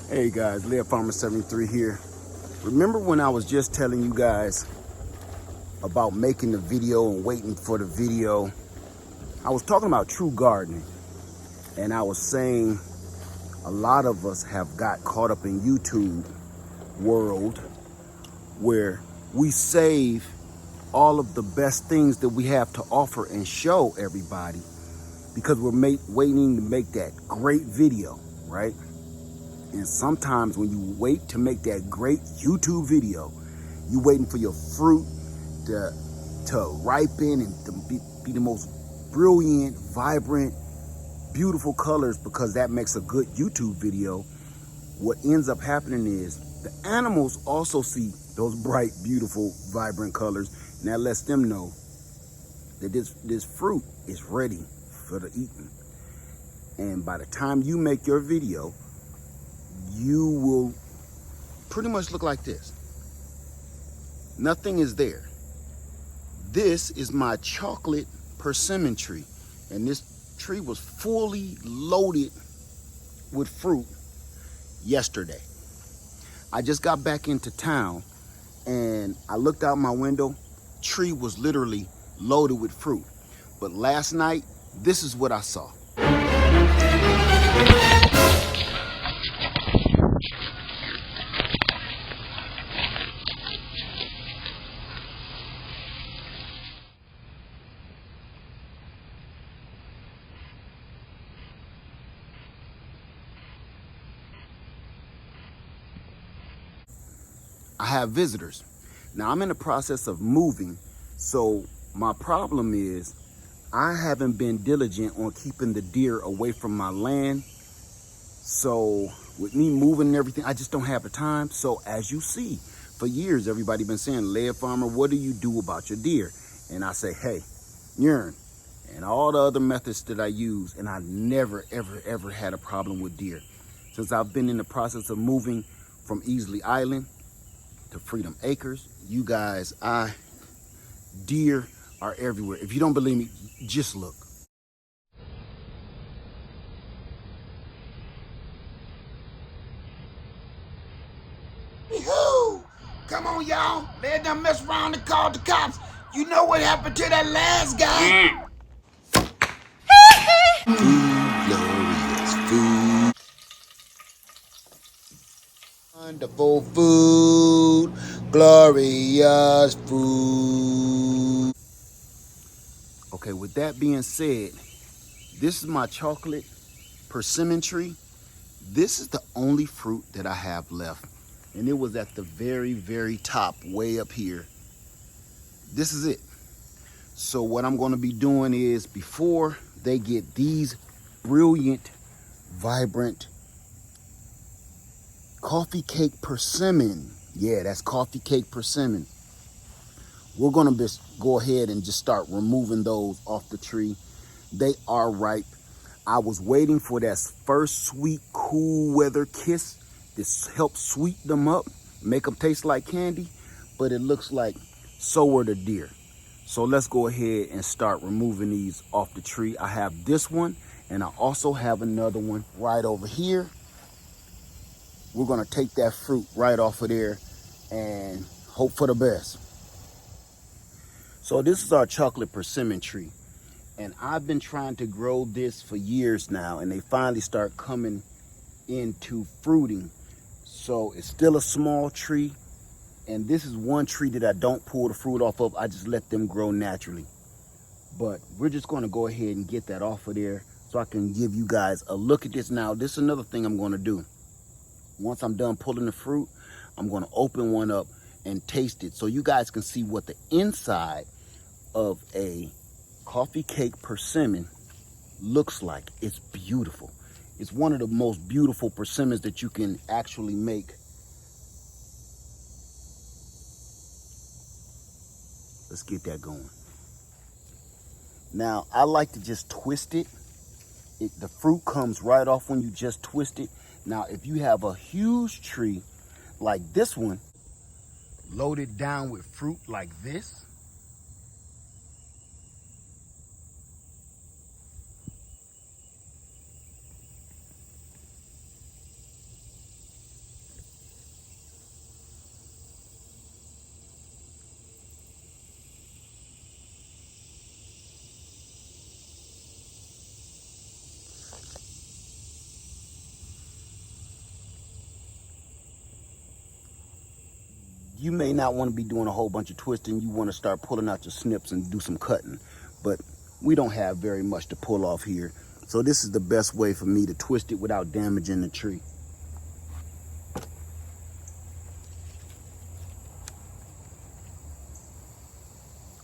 Hey guys, Lead Farmer 73 here. Remember when I was just telling you guys about making the video and waiting for the video? I was talking about true gardening, and I was saying a lot of us have got caught up in YouTube world where we save all of the best things that we have to offer and show everybody because we're waiting to make that great video, right? And sometimes when you wait to make that great YouTube video, you're waiting for your fruit to ripen and to be the most brilliant, vibrant, beautiful colors, because that makes a good YouTube video. What ends up happening is the animals also see those bright, beautiful, vibrant colors, and that lets them know that this fruit is ready for the eating. And by the time you make your video, you will pretty much look like this. Nothing is there. This is my chocolate persimmon tree, and this tree was fully loaded with fruit yesterday. I just got back into town and I looked out my window. Tree was literally loaded with fruit. But last night, this is what I saw. I have visitors. Now I'm in the process of moving, so my problem is I haven't been diligent on keeping the deer away from my land. So with me moving and everything, I just don't have the time. So as you see, for years, everybody been saying, Lead Farmer, what do you do about your deer? And I say, hey, urine and all the other methods that I use, and I never, ever had a problem with deer. Since I've been in the process of moving from Easley Island to Freedom Acres, you guys, deer are everywhere. If you don't believe me, just look. Yee-hoo! Come on, y'all. Let them mess around and call the cops. You know what happened to that last guy? Food, glorious food. Wonderful food, glorious food. Okay, with that being said, this is my chocolate persimmon tree. This is the only fruit that I have left. And it was at the very, very top, way up here. This is it. So what I'm gonna be doing is, before they get these brilliant, vibrant coffee cake persimmon, yeah, that's coffee cake persimmon, we're gonna just go ahead and just start removing those off the tree. They are ripe. I was waiting for that first sweet, cool weather kiss. This helps sweeten them up, make them taste like candy, but it looks like so are the deer. So let's go ahead and start removing these off the tree. I have this one, and I also have another one right over here. We're gonna take that fruit right off of there and hope for the best. So this is our chocolate persimmon tree. And I've been trying to grow this for years now, and they finally start coming into fruiting. So it's still a small tree, and this is one tree that I don't pull the fruit off of. I just let them grow naturally. But we're just gonna go ahead and get that off of there so I can give you guys a look at this. Now, this is another thing I'm gonna do. Once I'm done pulling the fruit, I'm gonna open one up and taste it so you guys can see what the inside of a coffee cake persimmon looks like. It's beautiful. It's one of the most beautiful persimmons that you can actually make. Let's get that going. Now, I like to just twist it. The fruit comes right off when you just twist it. Now, if you have a huge tree like this one, loaded down with fruit like this, you may not want to be doing a whole bunch of twisting. You want to start pulling out your snips and do some cutting. But we don't have very much to pull off here. So this is the best way for me to twist it without damaging the tree.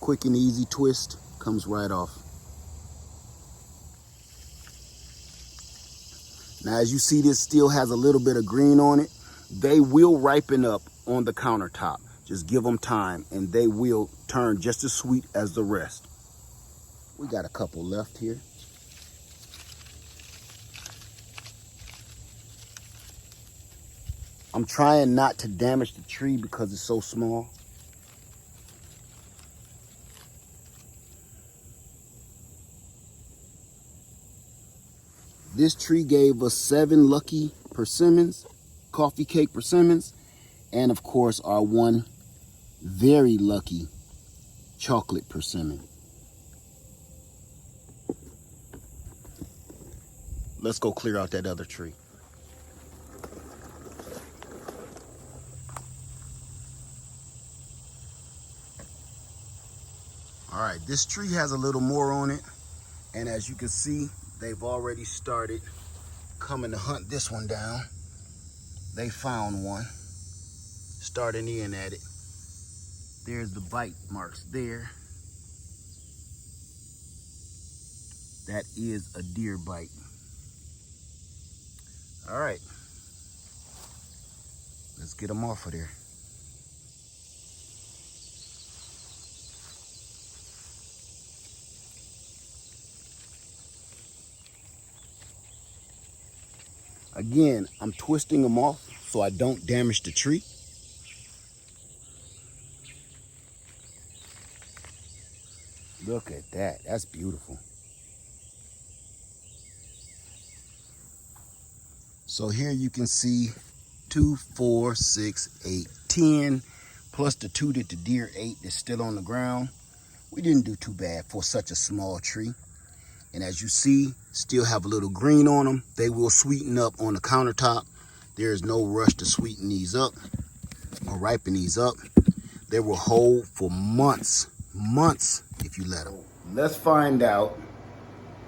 Quick and easy twist, comes right off. Now as you see, this still has a little bit of green on it. They will ripen up on the countertop. Just give them time and they will turn just as sweet as the rest. We got a couple left here. I'm trying not to damage the tree because it's so small. This tree gave us 7 lucky persimmons, coffee cake persimmons, and of course our one very lucky chocolate persimmon. Let's go clear out that other tree. All right, this tree has a little more on it, and as you can see, they've already started coming to hunt this one down. They found one, starting in at it. There's the bite marks there. That is a deer bite. All right, let's get them off of there. Again, I'm twisting them off so I don't damage the tree. Look at that, that's beautiful. So here you can see 2, 4, 6, 8, 10, plus the 2 that the deer ate that's still on the ground. We didn't do too bad for such a small tree. And as you see, still have a little green on them. They will sweeten up on the countertop. There is no rush to sweeten these up or ripen these up. They will hold for months if you let them. Let's find out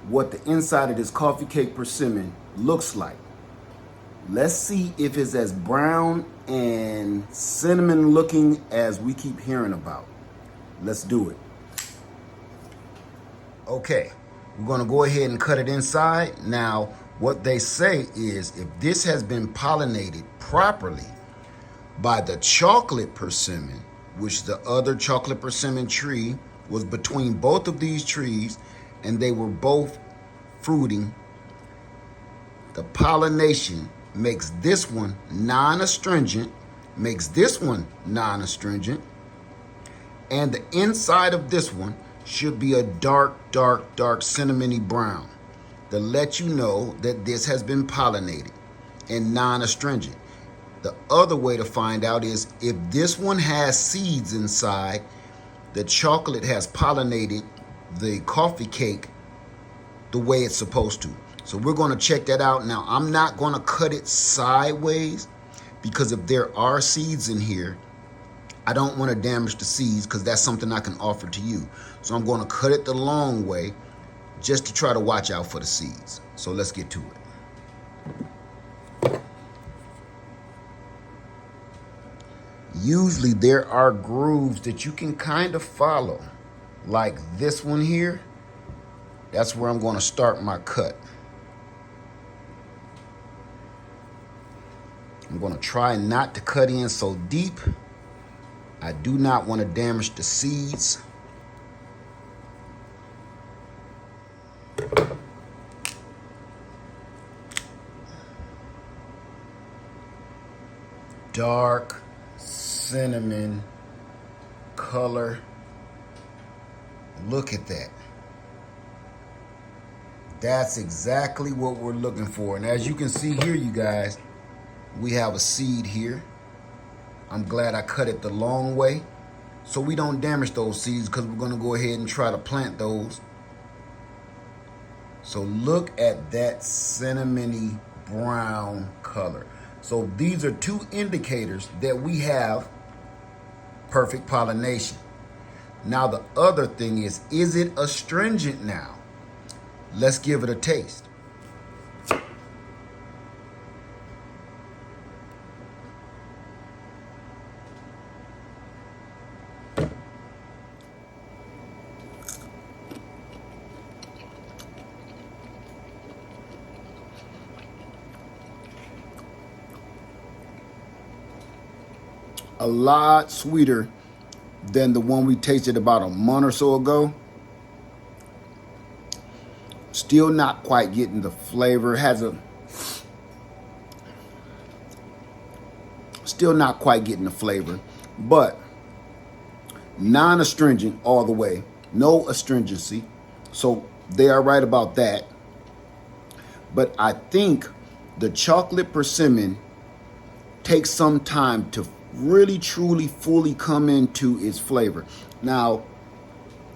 what the inside of this coffee cake persimmon looks like. Let's see if it's as brown and cinnamon looking as we keep hearing about. Let's do it. Okay. We're going to go ahead and cut it inside. Now, what they say is if this has been pollinated properly by the chocolate persimmon, which the other chocolate persimmon tree was between both of these trees, and they were both fruiting, the pollination makes this one non-astringent, makes this one non-astringent, and the inside of this one should be a dark cinnamony brown to let you know that this has been pollinated and non-astringent. The other way to find out is if this one has seeds inside, the chocolate has pollinated the coffee cake the way it's supposed to. So we're going to check that out. Now, I'm not going to cut it sideways because if there are seeds in here, I don't want to damage the seeds because that's something I can offer to you. So I'm going to cut it the long way just to try to watch out for the seeds. So let's get to it. Usually there are grooves that you can kind of follow, like this one here. That's where I'm going to start my cut. I'm going to try not to cut in so deep. I do not want to damage the seeds. Dark cinnamon color. Look at that. That's exactly what we're looking for. And as you can see here, you guys, we have a seed here. I'm glad I cut it the long way so we don't damage those seeds because we're going to go ahead and try to plant those. So look at that cinnamony brown color. So these are two indicators that we have perfect pollination. Now the other thing is it astringent now? Let's give it a taste. A lot sweeter than the one we tasted about a month or so ago. Still not quite getting the flavor. Still not quite getting the flavor, but non-astringent all the way. No astringency. So they are right about that. But I think the chocolate persimmon takes some time to really, truly, fully come into its flavor. Now,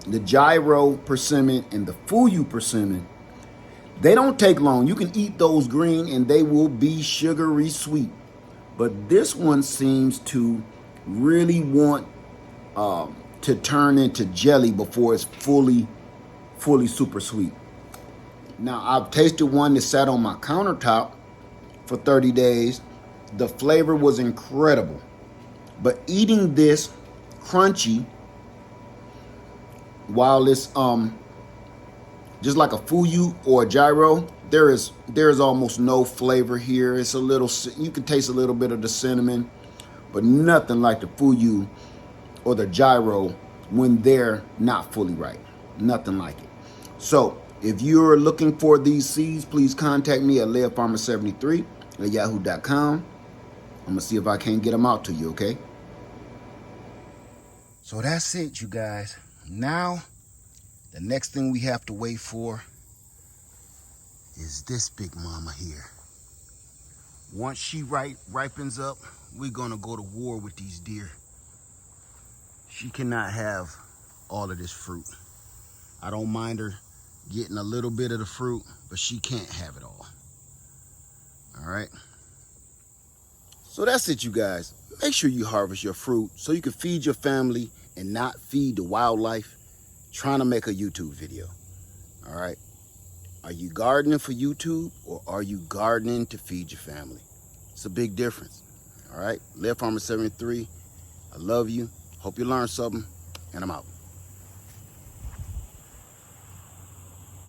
the gyro persimmon and the fuyu persimmon, they don't take long. You can eat those green and they will be sugary sweet. But this one seems to really want to turn into jelly before it's fully super sweet. Now, I've tasted one that sat on my countertop for 30 days. The flavor was incredible. But eating this crunchy while it's just like a fuyu or a gyro, there is almost no flavor here. It's a little, you can taste a little bit of the cinnamon, but nothing like the fuyu or the gyro when they're not fully ripe. Nothing like it. So if you're looking for these seeds, please contact me at leahfarmer73 at yahoo.com. I'm gonna see if I can't get them out to you, okay? So that's it, you guys. Now, the next thing we have to wait for is this big mama here. Once she ripens up, we're gonna go to war with these deer. She cannot have all of this fruit. I don't mind her getting a little bit of the fruit, but she can't have it all. All right? So that's it, you guys. Make sure you harvest your fruit so you can feed your family and not feed the wildlife trying to make a YouTube video. All right? Are you gardening for YouTube or are you gardening to feed your family? It's a big difference. All right? Leah Farmer 73, I love you. Hope you learned something, and I'm out.